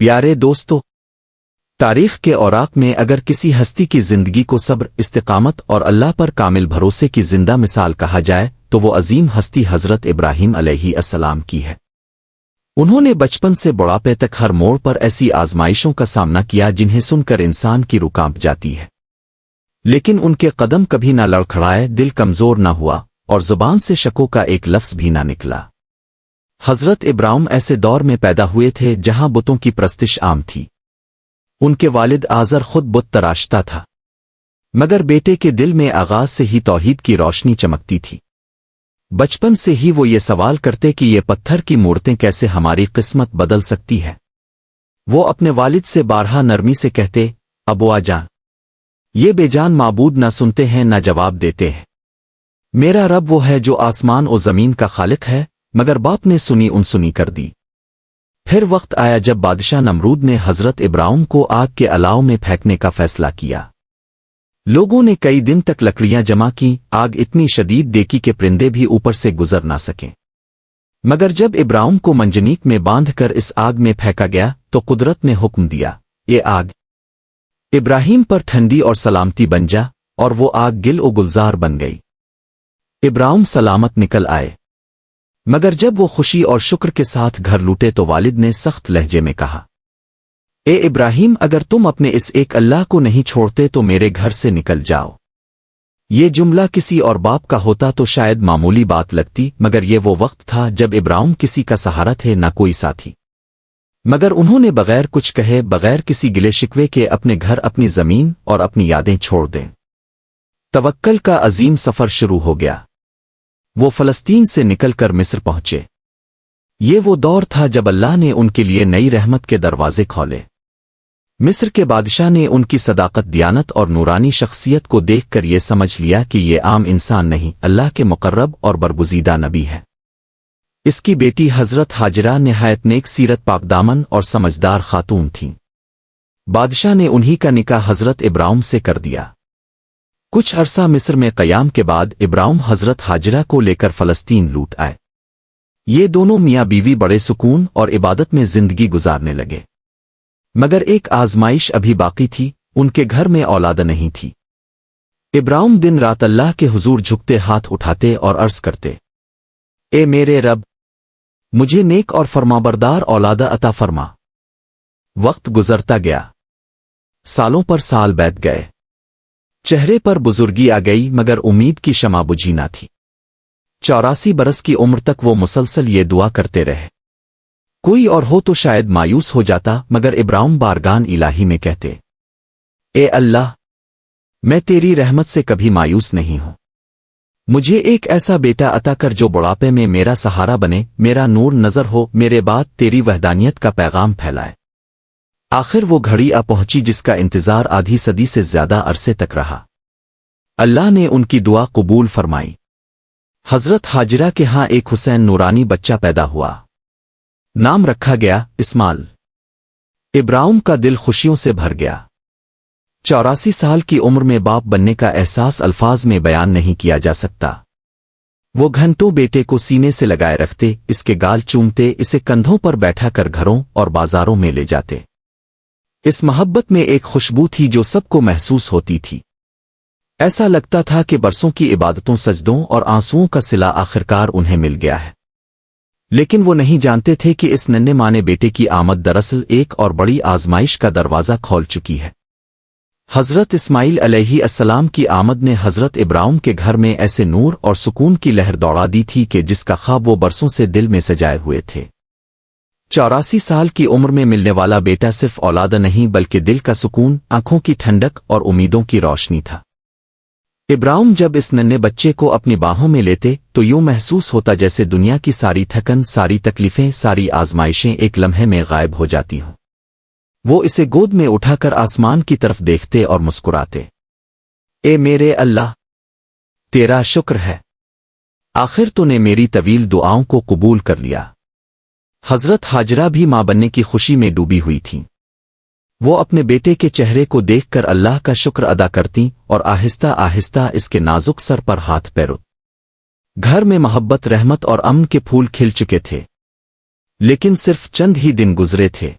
پیارے دوستو، تاریخ کے اوراق میں اگر کسی ہستی کی زندگی کو صبر، استقامت اور اللہ پر کامل بھروسے کی زندہ مثال کہا جائے تو وہ عظیم ہستی حضرت ابراہیم علیہ السلام کی ہے۔ انہوں نے بچپن سے بڑھاپے تک ہر موڑ پر ایسی آزمائشوں کا سامنا کیا جنہیں سن کر انسان کی روح کانپ جاتی ہے، لیکن ان کے قدم کبھی نہ لڑکھڑائے، دل کمزور نہ ہوا اور زبان سے شکو کا ایک لفظ بھی نہ نکلا۔ حضرت ابراہیم ایسے دور میں پیدا ہوئے تھے جہاں بتوں کی پرستش عام تھی۔ ان کے والد آزر خود بت تراشتا تھا، مگر بیٹے کے دل میں آغاز سے ہی توحید کی روشنی چمکتی تھی۔ بچپن سے ہی وہ یہ سوال کرتے کہ یہ پتھر کی مورتیں کیسے ہماری قسمت بدل سکتی ہے۔ وہ اپنے والد سے بارہا نرمی سے کہتے، ابوا جان، یہ بے جان معبود نہ سنتے ہیں نہ جواب دیتے ہیں۔ میرا رب وہ ہے جو آسمان و زمین کا خالق ہے، مگر باپ نے سنی انسنی کر دی۔ پھر وقت آیا جب بادشاہ نمرود نے حضرت ابراہیم کو آگ کے الاؤ میں پھینکنے کا فیصلہ کیا۔ لوگوں نے کئی دن تک لکڑیاں جمع کی، آگ اتنی شدید دیکھی کہ پرندے بھی اوپر سے گزر نہ سکیں۔ مگر جب ابراہیم کو منجنیق میں باندھ کر اس آگ میں پھینکا گیا تو قدرت نے حکم دیا، یہ آگ ابراہیم پر ٹھنڈی اور سلامتی بن جا، اور وہ آگ گل و گلزار بن گئی۔ ابراہیم سلامت نکل آئے، مگر جب وہ خوشی اور شکر کے ساتھ گھر لوٹے تو والد نے سخت لہجے میں کہا، اے ابراہیم، اگر تم اپنے اس ایک اللہ کو نہیں چھوڑتے تو میرے گھر سے نکل جاؤ۔ یہ جملہ کسی اور باپ کا ہوتا تو شاید معمولی بات لگتی، مگر یہ وہ وقت تھا جب ابراہیم کسی کا سہارا تھے نہ کوئی ساتھی۔ مگر انہوں نے بغیر کچھ کہے، بغیر کسی گلے شکوے کے اپنے گھر، اپنی زمین اور اپنی یادیں چھوڑ دیں۔ توکل کا عظیم سفر شروع ہو گیا۔ وہ فلسطین سے نکل کر مصر پہنچے۔ یہ وہ دور تھا جب اللہ نے ان کے لیے نئی رحمت کے دروازے کھولے۔ مصر کے بادشاہ نے ان کی صداقت، دیانت اور نورانی شخصیت کو دیکھ کر یہ سمجھ لیا کہ یہ عام انسان نہیں، اللہ کے مقرب اور برگزیدہ نبی ہے۔ اس کی بیٹی حضرت ہاجرہ نہایت نیک سیرت، پاک دامن اور سمجھدار خاتون تھیں۔ بادشاہ نے انہی کا نکاح حضرت ابراہیم سے کر دیا۔ کچھ عرصہ مصر میں قیام کے بعد ابراہیم حضرت ہاجرہ کو لے کر فلسطین لوٹ آئے۔ یہ دونوں میاں بیوی بڑے سکون اور عبادت میں زندگی گزارنے لگے۔ مگر ایک آزمائش ابھی باقی تھی، ان کے گھر میں اولاد نہیں تھی۔ ابراہیم دن رات اللہ کے حضور جھکتے ہاتھ اٹھاتے اور عرض کرتے، اے میرے رب، مجھے نیک اور فرمانبردار اولاد عطا فرما۔ وقت گزرتا گیا، سالوں پر سال بیت گئے، چہرے پر بزرگی آ گئی، مگر امید کی شمع بجھی نہ تھی۔ 84 برس کی عمر تک وہ مسلسل یہ دعا کرتے رہے۔ کوئی اور ہو تو شاید مایوس ہو جاتا، مگر ابراہیم بارگان الہی میں کہتے، اے اللہ، میں تیری رحمت سے کبھی مایوس نہیں ہوں۔ مجھے ایک ایسا بیٹا عطا کر جو بڑھاپے میں میرا سہارا بنے، میرا نور نظر ہو، میرے بعد تیری وحدانیت کا پیغام پھیلائے۔ آخر وہ گھڑی آ پہنچی جس کا انتظار آدھی صدی سے زیادہ عرصے تک رہا۔ اللہ نے ان کی دعا قبول فرمائی۔ حضرت ہاجرہ کے ہاں ایک حسین نورانی بچہ پیدا ہوا۔ نام رکھا گیا اسماعیل۔ ابراہیم کا دل خوشیوں سے بھر گیا۔ 84 سال کی عمر میں باپ بننے کا احساس الفاظ میں بیان نہیں کیا جا سکتا۔ وہ گھنٹوں بیٹے کو سینے سے لگائے رکھتے، اس کے گال چومتے، اسے کندھوں پر بیٹھا کر گھروں اور بازاروں میں لے جاتے۔ اس محبت میں ایک خوشبو تھی جو سب کو محسوس ہوتی تھی۔ ایسا لگتا تھا کہ برسوں کی عبادتوں، سجدوں اور آنسوؤں کا صلہ آخرکار انہیں مل گیا ہے۔ لیکن وہ نہیں جانتے تھے کہ اس ننھے مانے بیٹے کی آمد دراصل ایک اور بڑی آزمائش کا دروازہ کھول چکی ہے۔ حضرت اسماعیل علیہ السلام کی آمد نے حضرت ابراہیم کے گھر میں ایسے نور اور سکون کی لہر دوڑا دی تھی کہ جس کا خواب وہ برسوں سے دل میں سجائے ہوئے تھے۔ 84 سال کی عمر میں ملنے والا بیٹا صرف اولاد نہیں بلکہ دل کا سکون، آنکھوں کی ٹھنڈک اور امیدوں کی روشنی تھا۔ ابراہیم جب اس ننھے بچے کو اپنی باہوں میں لیتے تو یوں محسوس ہوتا جیسے دنیا کی ساری تھکن، ساری تکلیفیں، ساری آزمائشیں ایک لمحے میں غائب ہو جاتی ہوں۔ وہ اسے گود میں اٹھا کر آسمان کی طرف دیکھتے اور مسکراتے، اے میرے اللہ، تیرا شکر ہے، آخر تو نے میری طویل دعاؤں کو قبول کر لیا۔ حضرت ہاجرہ بھی ماں بننے کی خوشی میں ڈوبی ہوئی تھیں۔ وہ اپنے بیٹے کے چہرے کو دیکھ کر اللہ کا شکر ادا کرتیں اور آہستہ آہستہ اس کے نازک سر پر ہاتھ پیرو۔ گھر میں محبت، رحمت اور امن کے پھول کھل چکے تھے۔ لیکن صرف چند ہی دن گزرے تھے۔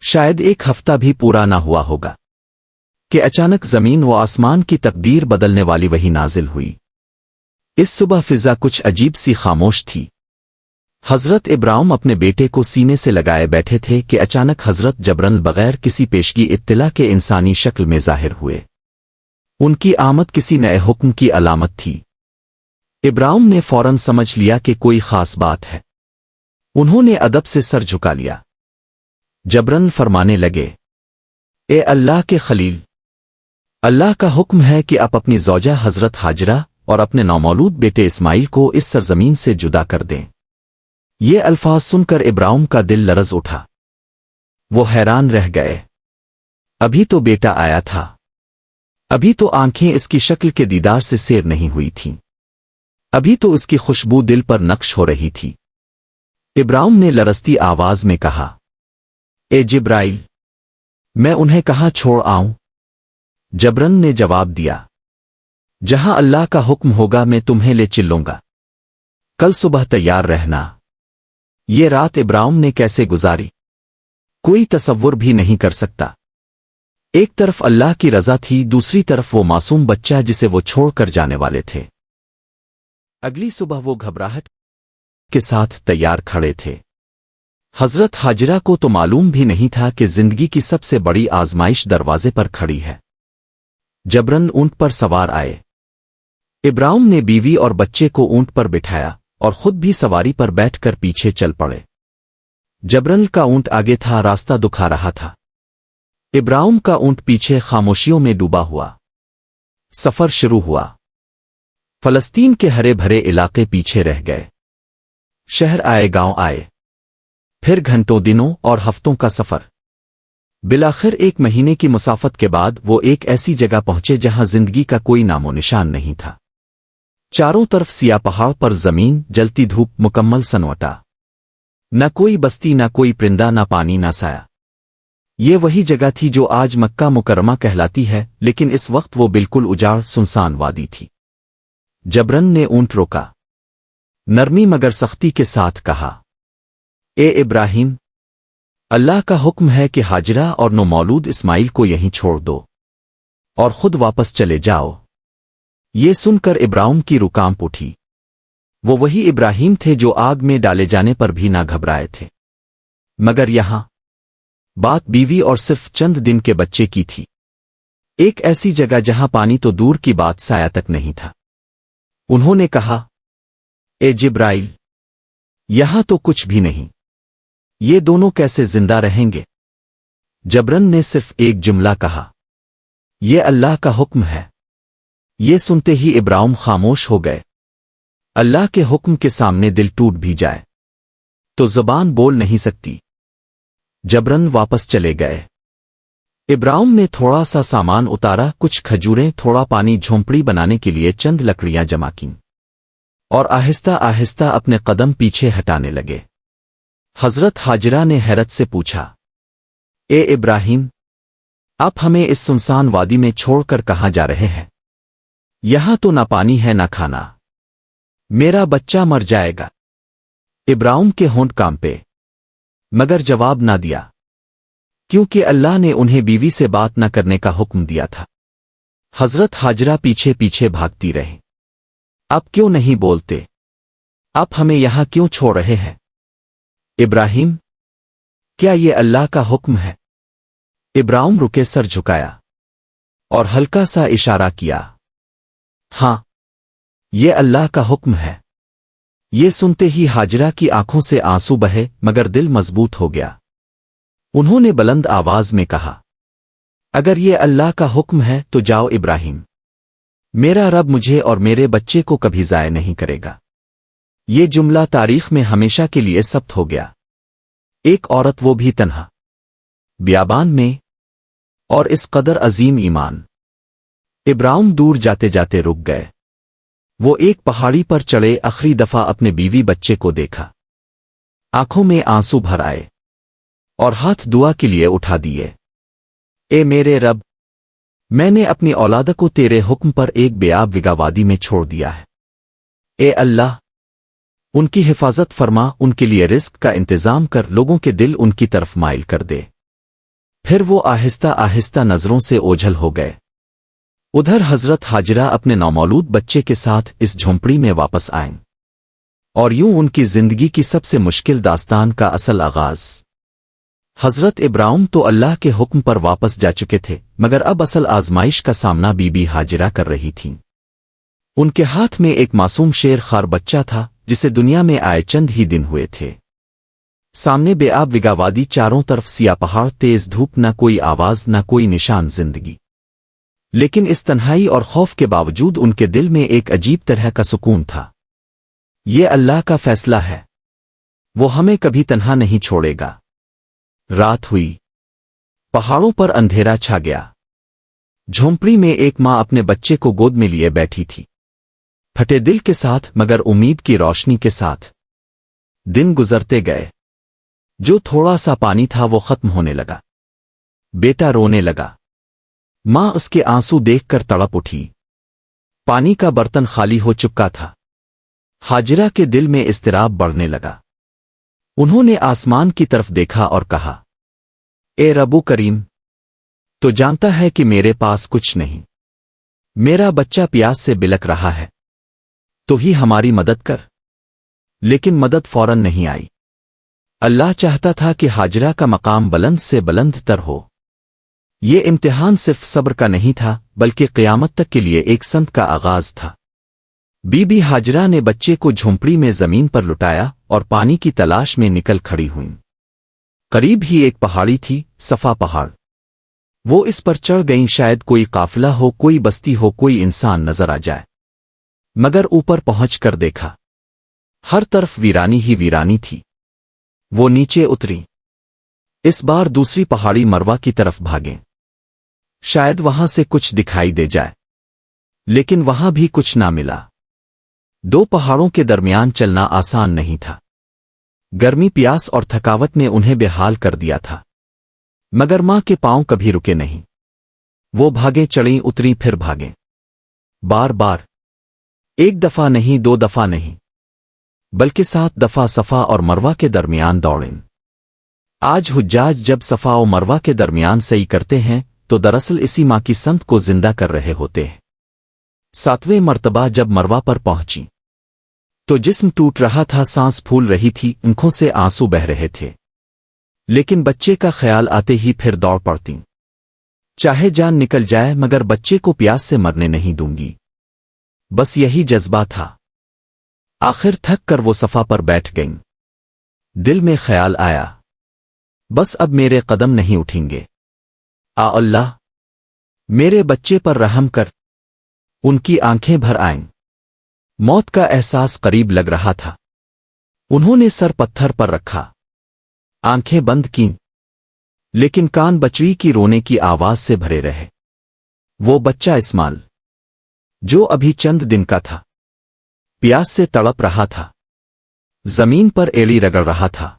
شاید ایک ہفتہ بھی پورا نہ ہوا ہوگا کہ اچانک زمین و آسمان کی تقدیر بدلنے والی وہی نازل ہوئی۔ اس صبح فضا کچھ عجیب سی خاموش تھی۔ حضرت ابراہیم اپنے بیٹے کو سینے سے لگائے بیٹھے تھے کہ اچانک حضرت جبرن بغیر کسی پیشگی اطلاع کے انسانی شکل میں ظاہر ہوئے۔ ان کی آمد کسی نئے حکم کی علامت تھی۔ ابراہیم نے فوراً سمجھ لیا کہ کوئی خاص بات ہے۔ انہوں نے ادب سے سر جھکا لیا۔ جبرن فرمانے لگے، اے اللہ کے خلیل، اللہ کا حکم ہے کہ آپ اپنی زوجہ حضرت ہاجرہ اور اپنے نومولود بیٹے اسماعیل کو اس سرزمین سے جدا کر دیں۔ یہ الفاظ سن کر ابراہیم کا دل لرز اٹھا۔ وہ حیران رہ گئے۔ ابھی تو بیٹا آیا تھا، ابھی تو آنکھیں اس کی شکل کے دیدار سے سیر نہیں ہوئی تھیں، ابھی تو اس کی خوشبو دل پر نقش ہو رہی تھی۔ ابراہیم نے لرزتی آواز میں کہا، اے جبرائیل، میں انہیں کہاں چھوڑ آؤں؟ جبرن نے جواب دیا، جہاں اللہ کا حکم ہوگا میں تمہیں لے چلوں گا، کل صبح تیار رہنا۔ یہ رات ابراہیم نے کیسے گزاری کوئی تصور بھی نہیں کر سکتا۔ ایک طرف اللہ کی رضا تھی، دوسری طرف وہ معصوم بچہ جسے وہ چھوڑ کر جانے والے تھے۔ اگلی صبح وہ گھبراہٹ کے ساتھ تیار کھڑے تھے۔ حضرت ہاجرہ کو تو معلوم بھی نہیں تھا کہ زندگی کی سب سے بڑی آزمائش دروازے پر کھڑی ہے۔ جبرن اونٹ پر سوار آئے۔ ابراہیم نے بیوی اور بچے کو اونٹ پر بٹھایا اور خود بھی سواری پر بیٹھ کر پیچھے چل پڑے۔ جبرن کا اونٹ آگے تھا، راستہ دکھا رہا تھا۔ ابراہیم کا اونٹ پیچھے خاموشیوں میں ڈوبا ہوا۔ سفر شروع ہوا۔ فلسطین کے ہرے بھرے علاقے پیچھے رہ گئے۔ شہر آئے، گاؤں آئے، پھر گھنٹوں، دنوں اور ہفتوں کا سفر۔ بالآخر ایک مہینے کی مسافت کے بعد وہ ایک ایسی جگہ پہنچے جہاں زندگی کا کوئی نام و نشان نہیں تھا۔ چاروں طرف سیاہ پہاڑ پر زمین، جلتی دھوپ، مکمل سنوٹا۔ نہ کوئی بستی، نہ کوئی پرندہ، نہ پانی، نہ سایہ۔ یہ وہی جگہ تھی جو آج مکہ مکرمہ کہلاتی ہے، لیکن اس وقت وہ بالکل اجاڑ، سنسان وادی تھی۔ جبرن نے اونٹ روکا، نرمی مگر سختی کے ساتھ کہا، اے ابراہیم، اللہ کا حکم ہے کہ ہاجرہ اور نومولود اسماعیل کو یہیں چھوڑ دو اور خود واپس چلے جاؤ۔ یہ سن کر ابراہیم کی روح کانپ اٹھی۔ وہ وہی ابراہیم تھے جو آگ میں ڈالے جانے پر بھی نہ گھبرائے تھے، مگر یہاں بات بیوی اور صرف چند دن کے بچے کی تھی۔ ایک ایسی جگہ جہاں پانی تو دور کی بات، سایہ تک نہیں تھا۔ انہوں نے کہا، اے جبرائیل، یہاں تو کچھ بھی نہیں، یہ دونوں کیسے زندہ رہیں گے؟ جبرن نے صرف ایک جملہ کہا، یہ اللہ کا حکم ہے۔ یہ سنتے ہی ابراہیم خاموش ہو گئے۔ اللہ کے حکم کے سامنے دل ٹوٹ بھی جائے تو زبان بول نہیں سکتی۔ جبرن واپس چلے گئے۔ ابراہیم نے تھوڑا سا سامان اتارا، کچھ کھجوریں، تھوڑا پانی، جھونپڑی بنانے کے لیے چند لکڑیاں جمع کیں، اور آہستہ آہستہ اپنے قدم پیچھے ہٹانے لگے۔ حضرت ہاجرہ نے حیرت سے پوچھا، اے ابراہیم، آپ ہمیں اس سنسان وادی میں چھوڑ کر کہاں جا رہے ہیں؟ یہاں تو نہ پانی ہے، نہ کھانا، میرا بچہ مر جائے گا۔ ابراہیم کے ہونٹ کانپے، مگر جواب نہ دیا، کیونکہ اللہ نے انہیں بیوی سے بات نہ کرنے کا حکم دیا تھا۔ حضرت ہاجرہ پیچھے پیچھے بھاگتی رہی۔ آپ کیوں نہیں بولتے؟ آپ ہمیں یہاں کیوں چھوڑ رہے ہیں؟ ابراہیم، کیا یہ اللہ کا حکم ہے؟ ابراہیم رکے، سر جھکایا اور ہلکا سا اشارہ کیا، ہاں، یہ اللہ کا حکم ہے۔ یہ سنتے ہی ہاجرہ کی آنکھوں سے آنسو بہے، مگر دل مضبوط ہو گیا۔ انہوں نے بلند آواز میں کہا، اگر یہ اللہ کا حکم ہے تو جاؤ ابراہیم، میرا رب مجھے اور میرے بچے کو کبھی ضائع نہیں کرے گا۔ یہ جملہ تاریخ میں ہمیشہ کے لیے ثبت ہو گیا۔ ایک عورت، وہ بھی تنہا، بیابان میں، اور اس قدر عظیم ایمان۔ ابراہیم دور جاتے جاتے رک گئے۔ وہ ایک پہاڑی پر چڑھے، آخری دفعہ اپنے بیوی بچے کو دیکھا۔ آنکھوں میں آنسو بھر آئے اور ہاتھ دعا کے لیے اٹھا دیے۔ اے میرے رب، میں نے اپنی اولاد کو تیرے حکم پر ایک بیاب وگا وادی میں چھوڑ دیا ہے۔ اے اللہ، ان کی حفاظت فرما، ان کے لیے رزق کا انتظام کر، لوگوں کے دل ان کی طرف مائل کر دے۔ پھر وہ آہستہ آہستہ نظروں سے اوجھل ہو گئے۔ ادھر حضرت حاجرہ اپنے نومولود بچے کے ساتھ اس جھونپڑی میں واپس آئیں، اور یوں ان کی زندگی کی سب سے مشکل داستان کا اصل آغاز۔ حضرت ابراہیم تو اللہ کے حکم پر واپس جا چکے تھے، مگر اب اصل آزمائش کا سامنا بی بی حاجرہ کر رہی تھیں۔ ان کے ہاتھ میں ایک معصوم شیر خوار بچہ تھا جسے دنیا میں آئے چند ہی دن ہوئے تھے۔ سامنے بے آب وگا وادی، چاروں طرف سیاہ پہاڑ، تیز دھوپ، نہ کوئی آواز نہ کوئی نشان زندگی۔ لیکن اس تنہائی اور خوف کے باوجود ان کے دل میں ایک عجیب طرح کا سکون تھا۔ یہ اللہ کا فیصلہ ہے، وہ ہمیں کبھی تنہا نہیں چھوڑے گا۔ رات ہوئی، پہاڑوں پر اندھیرا چھا گیا۔ جھونپڑی میں ایک ماں اپنے بچے کو گود میں لیے بیٹھی تھی، پھٹے دل کے ساتھ مگر امید کی روشنی کے ساتھ۔ دن گزرتے گئے، جو تھوڑا سا پانی تھا وہ ختم ہونے لگا۔ بیٹا رونے لگا، ماں اس کے آنسو دیکھ کر تڑپ اٹھی۔ پانی کا برتن خالی ہو چکا تھا۔ حاجرہ کے دل میں اضطراب بڑھنے لگا۔ انہوں نے آسمان کی طرف دیکھا اور کہا، اے رب کریم، تو جانتا ہے کہ میرے پاس کچھ نہیں، میرا بچہ پیاس سے بلک رہا ہے، تو ہی ہماری مدد کر۔ لیکن مدد فوراً نہیں آئی۔ اللہ چاہتا تھا کہ حاجرہ کا مقام بلند سے بلند تر ہو۔ یہ امتحان صرف صبر کا نہیں تھا بلکہ قیامت تک کے لیے ایک سنت کا آغاز تھا۔ بی بی حاجرہ نے بچے کو جھونپڑی میں زمین پر لٹایا اور پانی کی تلاش میں نکل کھڑی ہوئیں۔ قریب ہی ایک پہاڑی تھی، صفا پہاڑ۔ وہ اس پر چڑھ گئیں، شاید کوئی قافلہ ہو، کوئی بستی ہو، کوئی انسان نظر آ جائے۔ مگر اوپر پہنچ کر دیکھا، ہر طرف ویرانی ہی ویرانی تھی۔ وہ نیچے اتری، اس بار دوسری پہاڑی مروا کی طرف بھاگیں، شاید وہاں سے کچھ دکھائی دے جائے۔ لیکن وہاں بھی کچھ نہ ملا۔ دو پہاڑوں کے درمیان چلنا آسان نہیں تھا۔ گرمی، پیاس اور تھکاوٹ نے انہیں بے حال کر دیا تھا، مگر ماں کے پاؤں کبھی رکے نہیں۔ وہ بھاگیں، چڑھیں، اتریں، پھر بھاگیں، بار بار، ایک دفعہ نہیں، دو دفعہ نہیں، بلکہ 7 دفعہ صفا اور مروا کے درمیان دوڑیں۔ آج حجاج جب صفا و مروا کے درمیان سعی کرتے ہیں تو دراصل اسی ماں کی سنت کو زندہ کر رہے ہوتے ہیں۔ 7ویں مرتبہ جب مروا پر پہنچی تو جسم ٹوٹ رہا تھا، سانس پھول رہی تھی، آنکھوں سے آنسو بہہ رہے تھے۔ لیکن بچے کا خیال آتے ہی پھر دوڑ پڑتی، چاہے جان نکل جائے مگر بچے کو پیاس سے مرنے نہیں دوں گی، بس یہی جذبہ تھا۔ آخر تھک کر وہ صفا پر بیٹھ گئیں۔ دل میں خیال آیا، بس اب میرے قدم نہیں اٹھیں گے، آ اللہ میرے بچے پر رحم کر۔ ان کی آنکھیں بھر آئیں، موت کا احساس قریب لگ رہا تھا۔ انہوں نے سر پتھر پر رکھا، آنکھیں بند کیں، لیکن کان بچڑی کی رونے کی آواز سے بھرے رہے۔ وہ بچہ اسماعیل، جو ابھی چند دن کا تھا، پیاس سے تڑپ رہا تھا، زمین پر ایڑی رگڑ رہا تھا۔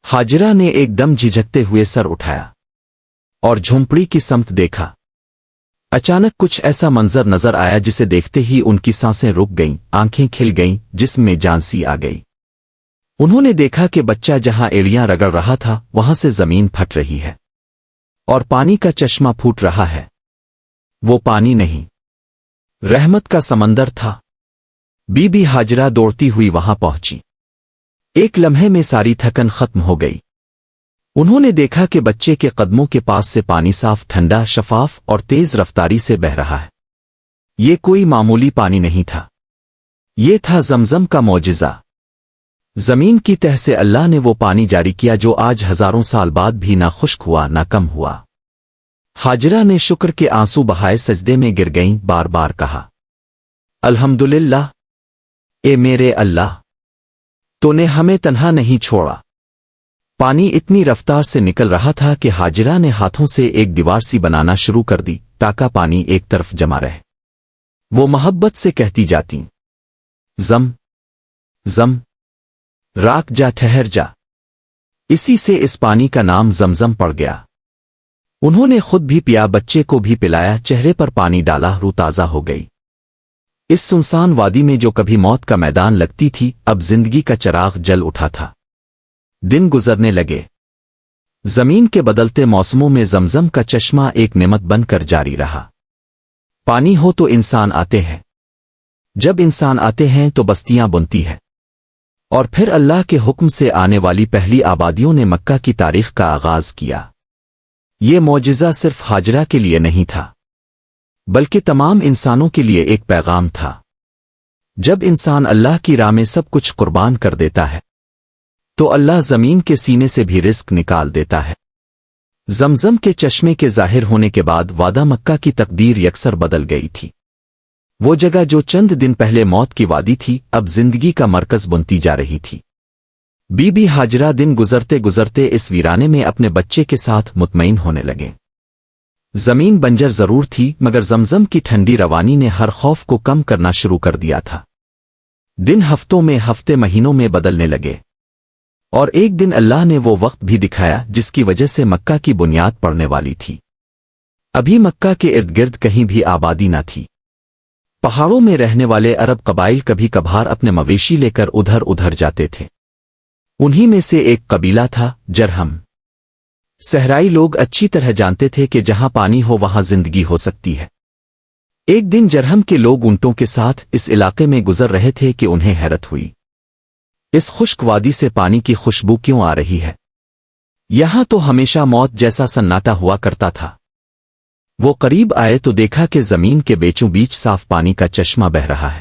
حاجرہ نے ایک دم جھجکتے ہوئے سر اٹھایا اور جھونپڑی کی سمت دیکھا۔ اچانک کچھ ایسا منظر نظر آیا جسے دیکھتے ہی ان کی سانسیں رک گئیں، آنکھیں کھل گئیں، جسم میں جان سی آ گئی۔ انہوں نے دیکھا کہ بچہ جہاں ایڑیاں رگڑ رہا تھا وہاں سے زمین پھٹ رہی ہے اور پانی کا چشمہ پھوٹ رہا ہے۔ وہ پانی نہیں، رحمت کا سمندر تھا۔ بی بی حاجرہ دوڑتی ہوئی وہاں پہنچی۔ ایک لمحے میں ساری تھکن ختم ہو گئی۔ انہوں نے دیکھا کہ بچے کے قدموں کے پاس سے پانی صاف، ٹھنڈا، شفاف اور تیز رفتاری سے بہہ رہا ہے۔ یہ کوئی معمولی پانی نہیں تھا، یہ تھا زمزم کا معجزہ۔ زمین کی تہ سے اللہ نے وہ پانی جاری کیا جو آج ہزاروں سال بعد بھی نہ خشک ہوا نہ کم ہوا۔ حاجرہ نے شکر کے آنسو بہائے، سجدے میں گر گئیں، بار بار کہا، الحمدللہ، اے میرے اللہ، تو نے ہمیں تنہا نہیں چھوڑا۔ پانی اتنی رفتار سے نکل رہا تھا کہ حاجرہ نے ہاتھوں سے ایک دیوار سی بنانا شروع کر دی تاکہ پانی ایک طرف جمع رہے۔ وہ محبت سے کہتی جاتی، زم زم، راک جا، ٹھہر جا۔ اسی سے اس پانی کا نام زمزم پڑ گیا۔ انہوں نے خود بھی پیا، بچے کو بھی پلایا، چہرے پر پانی ڈالا، روح تازہ ہو گئی۔ اس سنسان وادی میں جو کبھی موت کا میدان لگتی تھی اب زندگی کا چراغ جل اٹھا تھا۔ دن گزرنے لگے، زمین کے بدلتے موسموں میں زمزم کا چشمہ ایک نعمت بن کر جاری رہا۔ پانی ہو تو انسان آتے ہیں، جب انسان آتے ہیں تو بستیاں بنتی ہیں، اور پھر اللہ کے حکم سے آنے والی پہلی آبادیوں نے مکہ کی تاریخ کا آغاز کیا۔ یہ معجزہ صرف ہاجرہ کے لیے نہیں تھا، بلکہ تمام انسانوں کے لیے ایک پیغام تھا۔ جب انسان اللہ کی راہ میں سب کچھ قربان کر دیتا ہے تو اللہ زمین کے سینے سے بھی رزق نکال دیتا ہے۔ زمزم کے چشمے کے ظاہر ہونے کے بعد وادی مکہ کی تقدیر یکسر بدل گئی تھی۔ وہ جگہ جو چند دن پہلے موت کی وادی تھی اب زندگی کا مرکز بنتی جا رہی تھی۔ بی بی ہاجرہ دن گزرتے گزرتے اس ویرانے میں اپنے بچے کے ساتھ مطمئن ہونے لگے۔ زمین بنجر ضرور تھی مگر زمزم کی ٹھنڈی روانی نے ہر خوف کو کم کرنا شروع کر دیا تھا۔ دن ہفتوں میں، ہفتے مہینوں میں بدلنے لگے، اور ایک دن اللہ نے وہ وقت بھی دکھایا جس کی وجہ سے مکہ کی بنیاد پڑنے والی تھی۔ ابھی مکہ کے ارد گرد کہیں بھی آبادی نہ تھی۔ پہاڑوں میں رہنے والے عرب قبائل کبھی کبھار اپنے مویشی لے کر ادھر ادھر جاتے تھے۔ انہی میں سے ایک قبیلہ تھا جرہم۔ صحرائی لوگ اچھی طرح جانتے تھے کہ جہاں پانی ہو وہاں زندگی ہو سکتی ہے۔ ایک دن جرہم کے لوگ اونٹوں کے ساتھ اس علاقے میں گزر رہے تھے کہ انہیں حیرت ہوئی، اس خشک وادی سے پانی کی خوشبو کیوں آ رہی ہے؟ یہاں تو ہمیشہ موت جیسا سناٹا ہوا کرتا تھا۔ وہ قریب آئے تو دیکھا کہ زمین کے بیچوں بیچ صاف پانی کا چشمہ بہہ رہا ہے،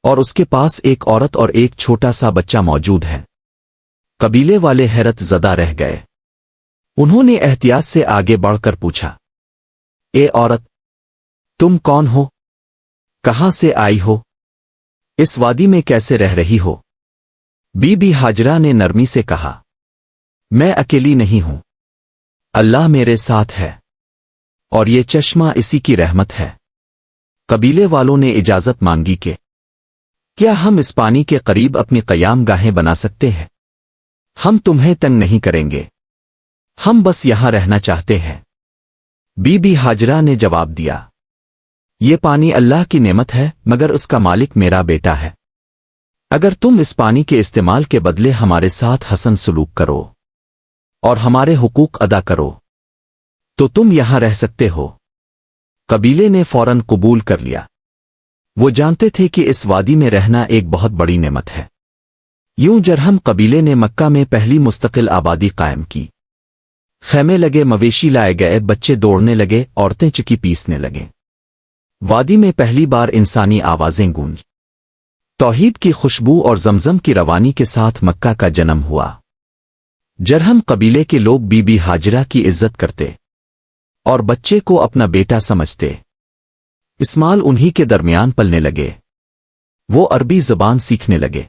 اور اس کے پاس ایک عورت اور ایک چھوٹا سا بچہ موجود ہے۔ قبیلے والے حیرت زدہ رہ گئے۔ انہوں نے احتیاط سے آگے بڑھ کر پوچھا، اے عورت، تم کون ہو؟ کہاں سے آئی ہو؟ اس وادی میں کیسے رہ رہی ہو؟ بی بی ہاجرہ نے نرمی سے کہا، میں اکیلی نہیں ہوں، اللہ میرے ساتھ ہے، اور یہ چشمہ اسی کی رحمت ہے۔ قبیلے والوں نے اجازت مانگی کہ کیا ہم اس پانی کے قریب اپنی قیام گاہیں بنا سکتے ہیں؟ ہم تمہیں تنگ نہیں کریں گے، ہم بس یہاں رہنا چاہتے ہیں۔ بی بی ہاجرہ نے جواب دیا، یہ پانی اللہ کی نعمت ہے مگر اس کا مالک میرا بیٹا ہے۔ اگر تم اس پانی کے استعمال کے بدلے ہمارے ساتھ حسن سلوک کرو اور ہمارے حقوق ادا کرو تو تم یہاں رہ سکتے ہو۔ قبیلے نے فوراً قبول کر لیا۔ وہ جانتے تھے کہ اس وادی میں رہنا ایک بہت بڑی نعمت ہے۔ یوں جرہم قبیلے نے مکہ میں پہلی مستقل آبادی قائم کی۔ خیمے لگے، مویشی لائے گئے، بچے دوڑنے لگے، عورتیں چکی پیسنے لگیں۔ وادی میں پہلی بار انسانی آوازیں گونج، توحید کی خوشبو اور زمزم کی روانی کے ساتھ مکہ کا جنم ہوا۔ جرہم قبیلے کے لوگ بی بی ہاجرہ کی عزت کرتے اور بچے کو اپنا بیٹا سمجھتے۔ اسماعیل انہی کے درمیان پلنے لگے۔ وہ عربی زبان سیکھنے لگے،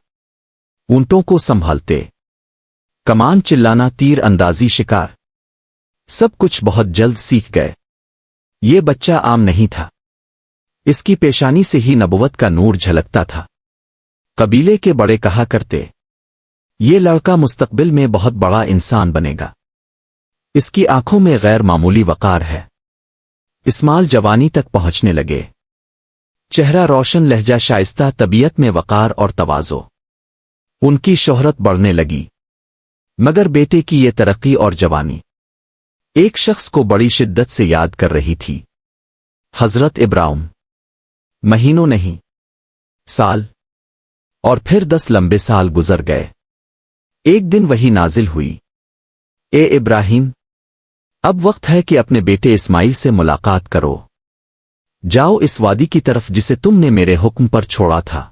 اونٹوں کو سنبھالتے، کمان چلانا، تیر اندازی، شکار، سب کچھ بہت جلد سیکھ گئے۔ یہ بچہ عام نہیں تھا، اس کی پیشانی سے ہی نبوت کا نور جھلکتا تھا۔ قبیلے کے بڑے کہا کرتے، یہ لڑکا مستقبل میں بہت بڑا انسان بنے گا، اس کی آنکھوں میں غیر معمولی وقار ہے۔ اسماعیل جوانی تک پہنچنے لگے، چہرہ روشن، لہجہ شائستہ، طبیعت میں وقار اور تواضع۔ ان کی شہرت بڑھنے لگی، مگر بیٹے کی یہ ترقی اور جوانی ایک شخص کو بڑی شدت سے یاد کر رہی تھی، حضرت ابراہیم۔ مہینوں نہیں، سال، اور پھر 10 لمبے سال گزر گئے۔ ایک دن وہی نازل ہوئی، اے ابراہیم، اب وقت ہے کہ اپنے بیٹے اسماعیل سے ملاقات کرو، جاؤ اس وادی کی طرف جسے تم نے میرے حکم پر چھوڑا تھا۔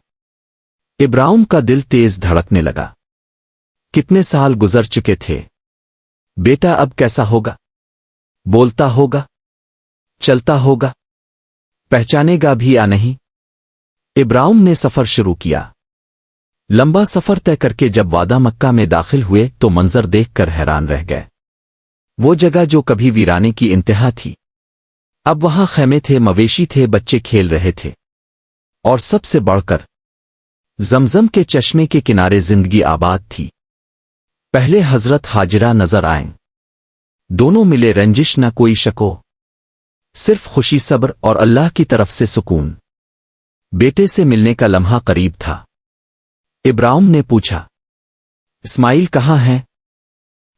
ابراہیم کا دل تیز دھڑکنے لگا۔ کتنے سال گزر چکے تھے، بیٹا اب کیسا ہوگا؟ بولتا ہوگا، چلتا ہوگا، پہچانے گا بھی یا نہیں؟ ابراہیم نے سفر شروع کیا۔ لمبا سفر طے کر کے جب وادی مکہ میں داخل ہوئے تو منظر دیکھ کر حیران رہ گئے۔ وہ جگہ جو کبھی ویرانے کی انتہا تھی اب وہاں خیمے تھے، مویشی تھے، بچے کھیل رہے تھے، اور سب سے بڑھ کر زمزم کے چشمے کے کنارے زندگی آباد تھی۔ پہلے حضرت ہاجرہ نظر آئیں، دونوں ملے، رنجش نہ کوئی شکو، صرف خوشی، صبر اور اللہ کی طرف سے سکون۔ بیٹے سے ملنے کا لمحہ قریب تھا۔ ابراہیم نے پوچھا، اسماعیل کہاں ہیں؟